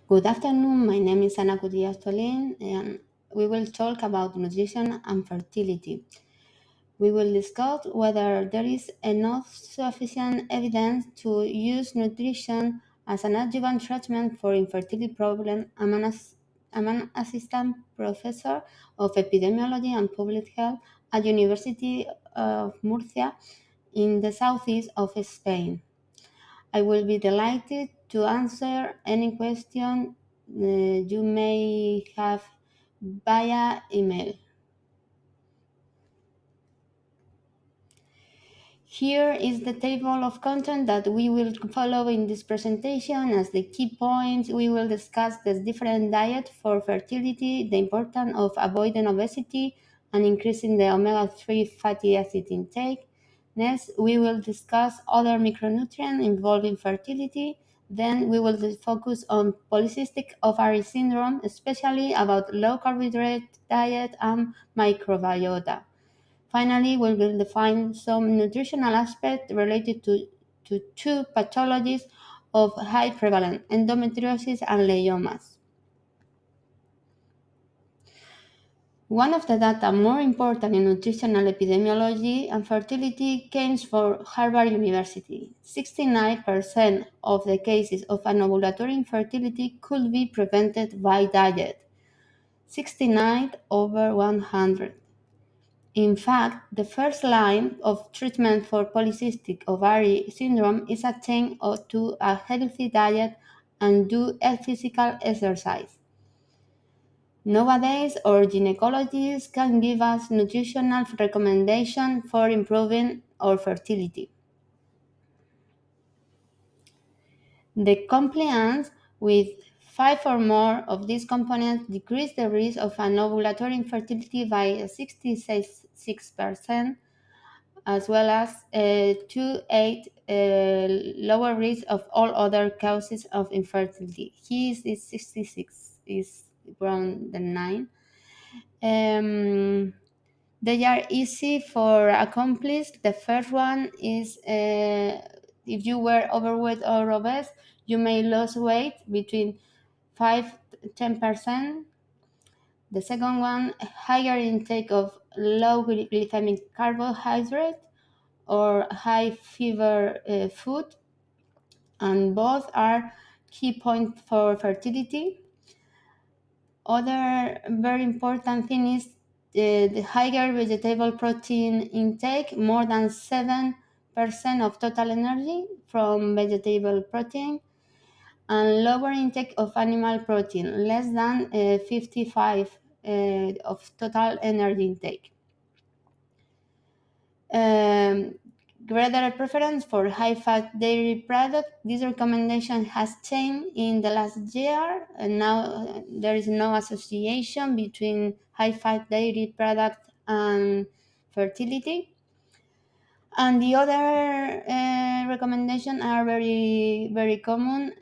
Good afternoon, my name is Ana Tolin, and we will talk about nutrition and fertility. We will discuss whether there is enough sufficient evidence to use nutrition as an adjuvant treatment for infertility problem. I'm an assistant professor of epidemiology and public health at University of Murcia in the southeast of Spain. I will be delighted to answer any question you may have via email. Here is the table of content that we will follow in this presentation. As the key points, we will discuss the different diet for fertility, the importance of avoiding obesity, and increasing the omega-3 fatty acid intake. Next, we will discuss other micronutrients involving fertility. Then we will focus on polycystic ovary syndrome, especially about low carbohydrate diet and microbiota. Finally, we will define some nutritional aspects related to two pathologies of high prevalence, endometriosis and leiomas. One of the data more important in nutritional epidemiology and fertility came from Harvard University. 69% of the cases of anovulatory infertility could be prevented by diet. 69 over 100. In fact, the first line of treatment for polycystic ovary syndrome is attain to a healthy diet and do physical exercise. Nowadays, our gynecologists can give us nutritional recommendations for improving our fertility. The compliance with 5 or more of these components decrease the risk of anovulatory infertility by 66%, as well as 2-8 lower risk of all other causes of infertility. Here is 66, is around the 9. They are easy for accomplish. The first one is if you were overweight or obese, you may lose weight between 5-10%. The second one, higher intake of low glycemic carbohydrate or high fiber food, and both are key points for fertility. Other very important thing is the higher vegetable protein intake, more than 7% of total energy from vegetable protein, and lower intake of animal protein, less than 55 of total energy intake. Greater preference for high-fat dairy products. This recommendation has changed in the last year, and now there is no association between high-fat dairy products and fertility. And the other recommendations are very, very common.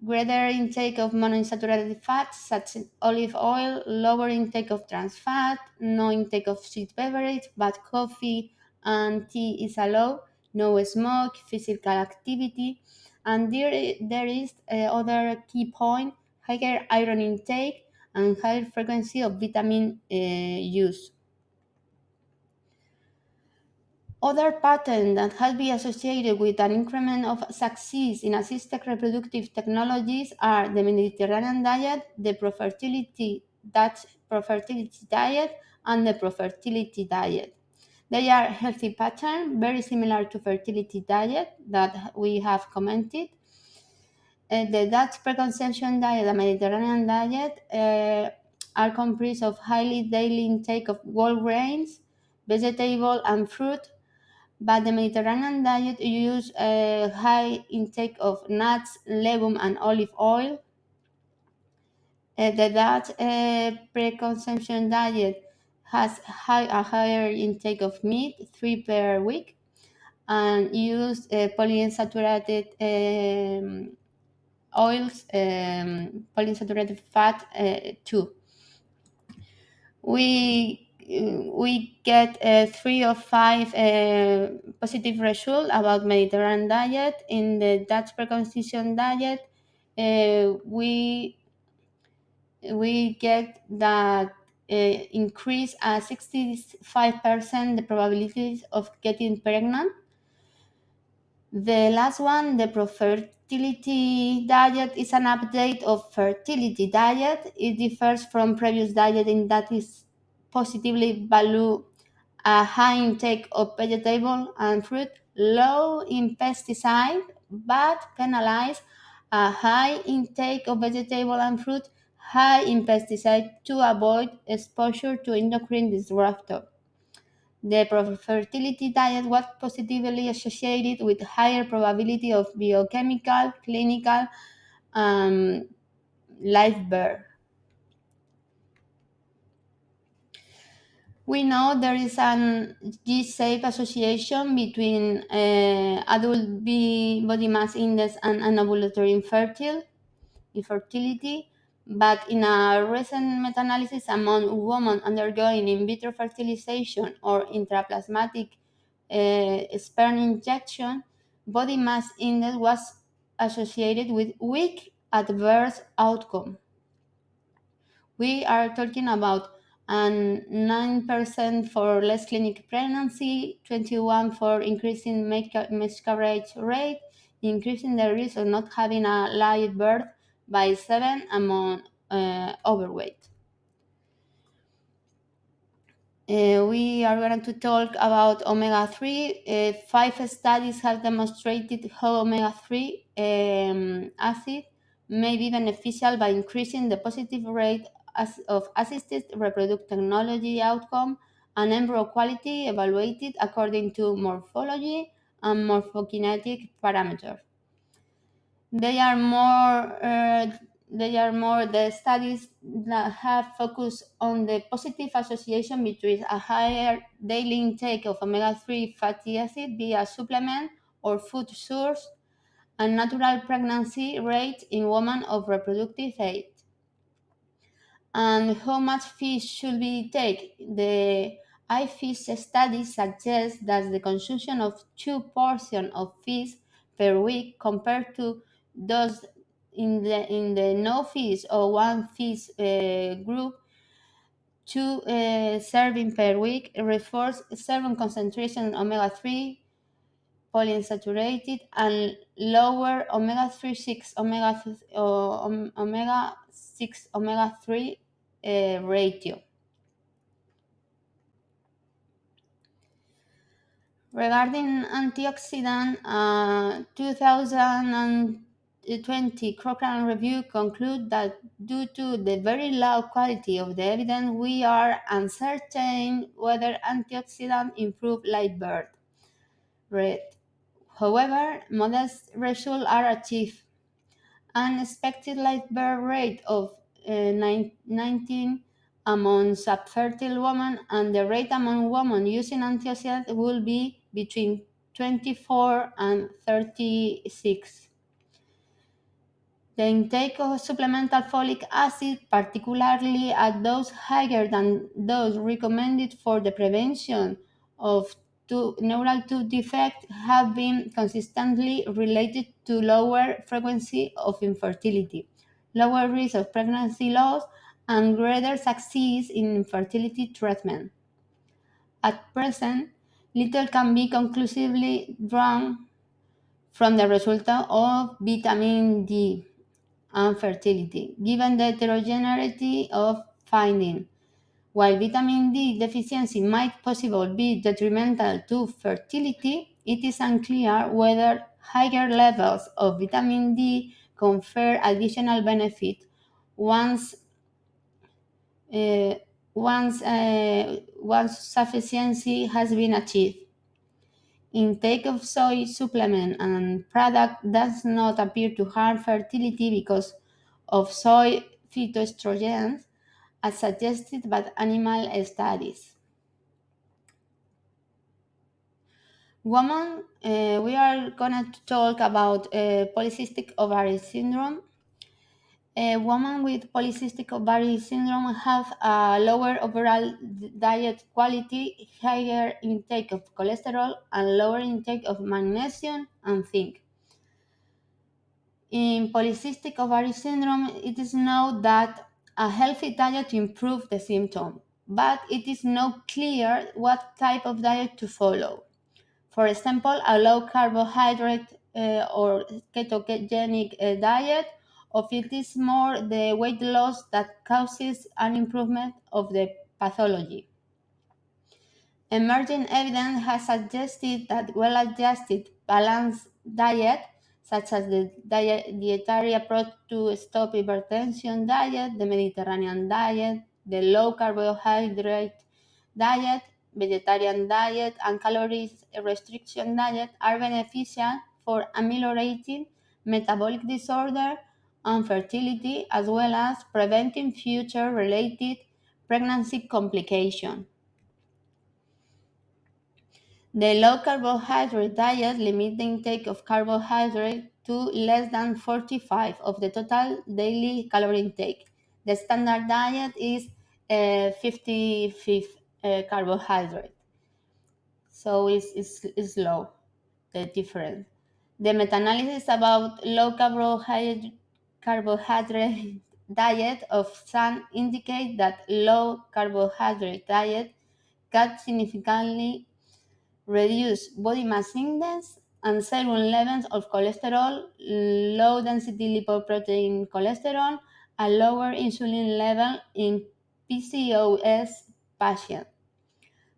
Greater intake of monounsaturated fats such as olive oil, lower intake of trans fat, no intake of sweet beverage, but coffee and tea is allowed, no smoke, physical activity, and there is other key point, higher iron intake and higher frequency of vitamin use. Other patterns that have been associated with an increment of success in assisted reproductive technologies are the Mediterranean diet, the Dutch pro-fertility diet, and the pro-fertility diet. They are healthy patterns, very similar to fertility diet that we have commented. The Dutch preconception diet and Mediterranean diet are comprised of highly daily intake of whole grains, vegetable, and fruit. But the Mediterranean diet uses a high intake of nuts, legume, and olive oil. The Dutch pre-consumption diet has a higher intake of meat, 3 per week, and use polyunsaturated oils, polyunsaturated fat too. We we get 3 of 5 positive results about Mediterranean diet. In the Dutch preconception diet, we get that increase 65% the probabilities of getting pregnant. The last one, the pro-fertility diet, is an update of fertility diet. It differs from previous diet in that it positively value a high intake of vegetable and fruit, low in pesticide, but penalize a high intake of vegetable and fruit, high in pesticide to avoid exposure to endocrine disruptor. The fertility diet was positively associated with higher probability of biochemical, clinical, um, live birth. We know there is an G-safe association between adult body mass index and anovulatory infertility, but in a recent meta-analysis among women undergoing in vitro fertilization or intraplasmatic sperm injection, body mass index was associated with weak adverse outcome. We are talking about 9% for less clinic pregnancy, 21 for increasing miscarriage rate, increasing the risk of not having a live birth by 7 among overweight. We are going to talk about omega-3. 5 studies have demonstrated how omega-3 acid may be beneficial by increasing the positive rate of assisted reproductive technology outcome and embryo quality evaluated according to morphology and morphokinetic parameters. They are more the studies that have focused on the positive association between a higher daily intake of omega-3 fatty acid via supplement or food source and natural pregnancy rate in women of reproductive age. And how much fish should we take? The iFish study suggests that the consumption of 2 portions of fish per week compared to those in the no fish or one fish group, 2 serving per week refers certain concentration omega-3 polyunsaturated and lower omega-3 6 omega-6 omega-3 ratio. Regarding antioxidant, 2020 Cochrane review conclude that due to the very low quality of the evidence, we are uncertain whether antioxidant improve live birth rate. However, modest results are achieved. An expected live birth rate of 19 among subfertile women and the rate among women using antioxidants will be between 24 and 36. The intake of supplemental folic acid, particularly at doses higher than those recommended for the prevention of neural tube defect, have been consistently related to lower frequency of infertility, lower risk of pregnancy loss, and greater success in infertility treatment. At present, little can be conclusively drawn from the result of vitamin D and fertility, given the heterogeneity of finding. While vitamin D deficiency might possibly be detrimental to fertility, it is unclear whether higher levels of vitamin D confer additional benefit once uh, once sufficiency has been achieved. Intake of soy supplement and product does not appear to harm fertility because of soy phytoestrogens, as suggested by animal studies. Women, we are going to talk about polycystic ovary syndrome. A woman with polycystic ovary syndrome have a lower overall diet quality, higher intake of cholesterol, and lower intake of magnesium and zinc. In polycystic ovary syndrome, it is known that a healthy diet improves the symptom, but it is not clear what type of diet to follow. For example, a low carbohydrate or ketogenic diet, or if it is more the weight loss that causes an improvement of the pathology. Emerging evidence has suggested that well-adjusted, balanced diet, such as the dietary approach to stop hypertension diet, the Mediterranean diet, the low carbohydrate diet, vegetarian diet, and calories restriction diet are beneficial for ameliorating metabolic disorder and fertility, as well as preventing future related pregnancy complications. The low carbohydrate diet limits the intake of carbohydrate to less than 45 of the total daily calorie intake. The standard diet is 55 carbohydrate, so it's low, the difference. The meta-analysis about low carbohydrate diet of SAN indicate that low carbohydrate diet can significantly reduce body mass index and serum levels of cholesterol, low density lipoprotein cholesterol, and lower insulin level in PCOS patients.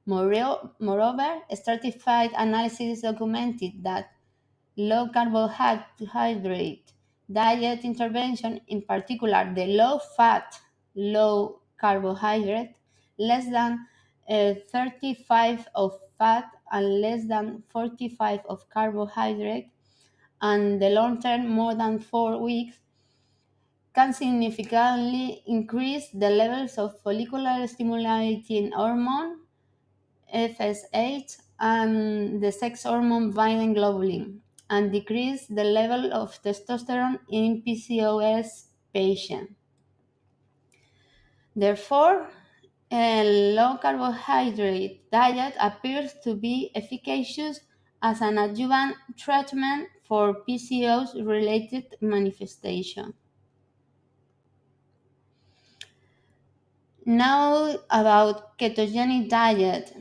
Moreover, stratified analysis documented that low carbohydrate diet intervention, in particular the low fat, low carbohydrate, less than 35 of fat and less than 45 of carbohydrate, and the long term more than 4 weeks, can significantly increase the levels of follicular stimulating hormone FSH and the sex hormone binding globulin, and decrease the level of testosterone in PCOS patients. Therefore, a low carbohydrate diet appears to be efficacious as an adjuvant treatment for PCOS related manifestations. Now about ketogenic diet.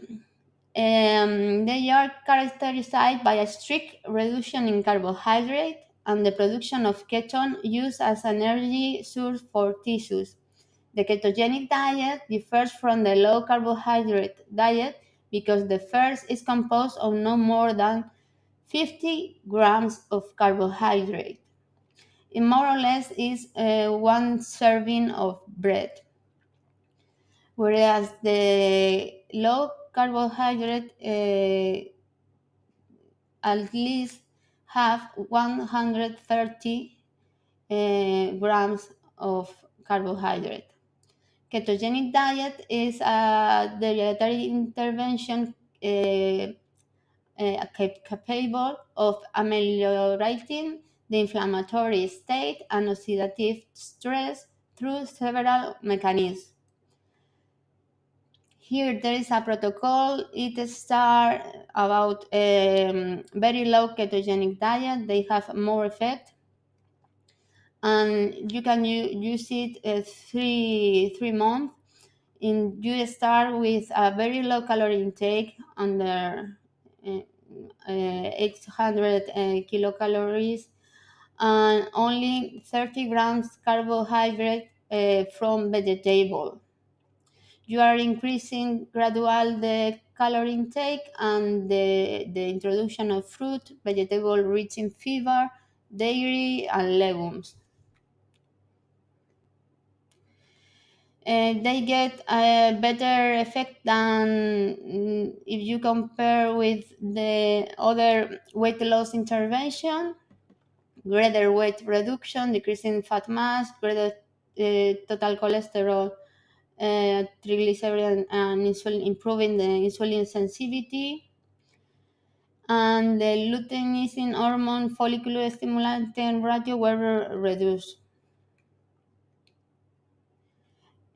They are characterized by a strict reduction in carbohydrate and the production of ketone used as an energy source for tissues. The ketogenic diet differs from the low carbohydrate diet because the first is composed of no more than 50 grams of carbohydrate. It more or less is one serving of bread, whereas the low carbohydrate at least have 130 grams of carbohydrate. Ketogenic diet is a dietary intervention capable of ameliorating the inflammatory state and oxidative stress through several mechanisms. Here there is a protocol. It starts about very low ketogenic diet. They have more effect, and you can use it 3 months. You start with a very low calorie intake under 800 kilocalories and only 30 grams carbohydrate from vegetable. You are increasing gradual the calorie intake and the introduction of fruit, vegetable rich in fiber, dairy, and legumes. They get a better effect than if you compare with the other weight loss intervention, greater weight reduction, decreasing fat mass, greater total cholesterol, triglyceride and insulin, improving the insulin sensitivity, and the luteinizing hormone follicular stimulating ratio were reduced.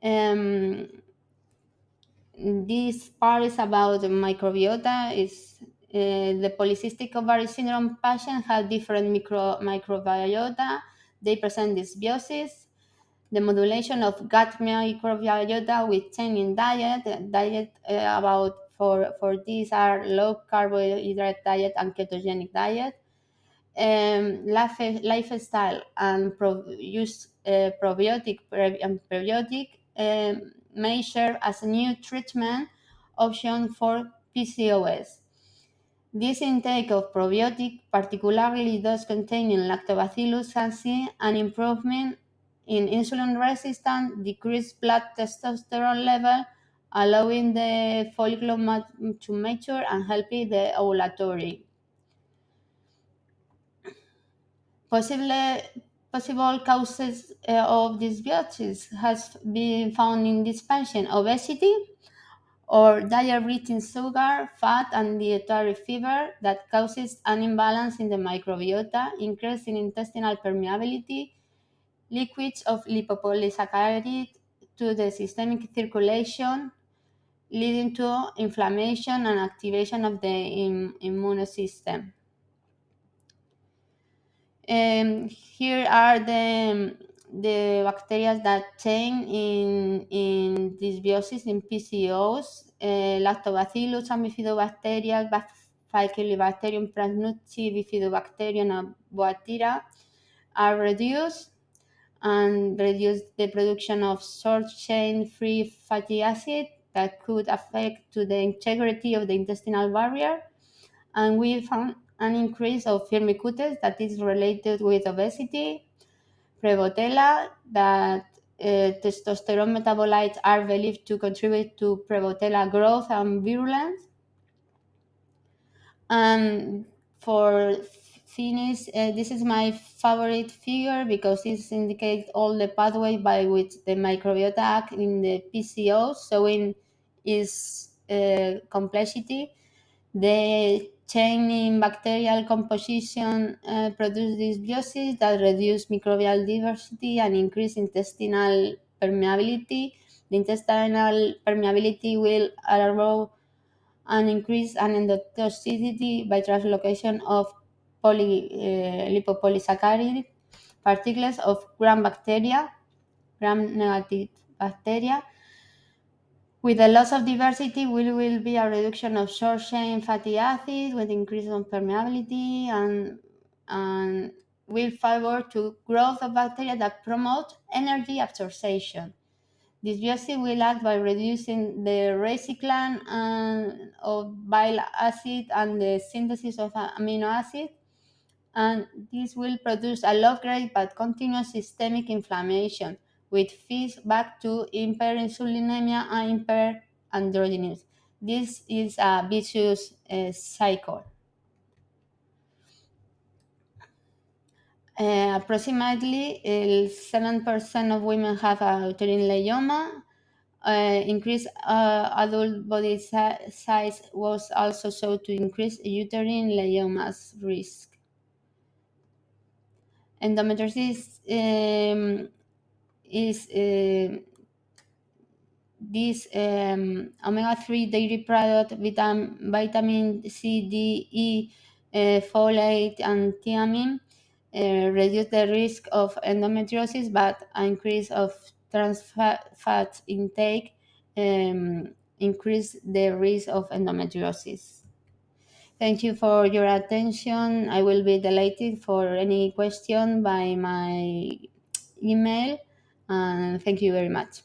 Um, this part is about microbiota. Is the polycystic ovary syndrome patients have different microbiota. They present dysbiosis. The modulation of gut microbiota with changing diet. Diet about for these are low carbohydrate diet and ketogenic diet. Lifestyle and use probiotic and prebiotic may serve as a new treatment option for PCOS. This intake of probiotic, particularly those containing lactobacillus calci, an improvement in insulin resistance, decreased blood testosterone level, allowing the follicle to mature and helping the ovulatory. Possible, possible causes of dysbiosis has been found in this patient: obesity or diet rich in sugar, fat, and dietary fiber that causes an imbalance in the microbiota, increase in intestinal permeability, leakage of lipopolysaccharide to the systemic circulation, leading to inflammation and activation of the immune system. Here are the bacteria that change in dysbiosis in PCOS. Lactobacillus and bifidobacteria, Faecalibacterium plasnucci, bifidobacterium and Boatira are reduced and reduce the production of short-chain free fatty acid that could affect to the integrity of the intestinal barrier, and we found an increase of firmicutes that is related with obesity, Prevotella, that testosterone metabolites are believed to contribute to Prevotella growth and virulence. And for finish, this is my favorite figure because it indicates all the pathway by which the microbiota act in the PCO, showing its complexity. The chain in bacterial composition produce dysbiosis that reduce microbial diversity and increase intestinal permeability. The intestinal permeability will allow an increase in endotoxicity by translocation of lipopolysaccharide particles of gram-negative bacteria. With the loss of diversity, will be a reduction of short-chain fatty acids with increase in permeability and will favor to growth of bacteria that promote energy absorption. This biosis will act by reducing the recycling of bile acid and the synthesis of amino acid, and this will produce a low-grade but continuous systemic inflammation, which feeds back to hyperinsulinemia and hyperandrogenism. This is a vicious cycle. Approximately 7% of women have a uterine leioma. Increased adult body size was also shown to increase uterine leioma's risk. Endometriosis is this omega-3 dairy product, vitamin C, D, E, folate, and thiamine reduce the risk of endometriosis, but increase of trans fat intake increase the risk of endometriosis. Thank you for your attention. I will be delighted for any question by my email, and thank you very much.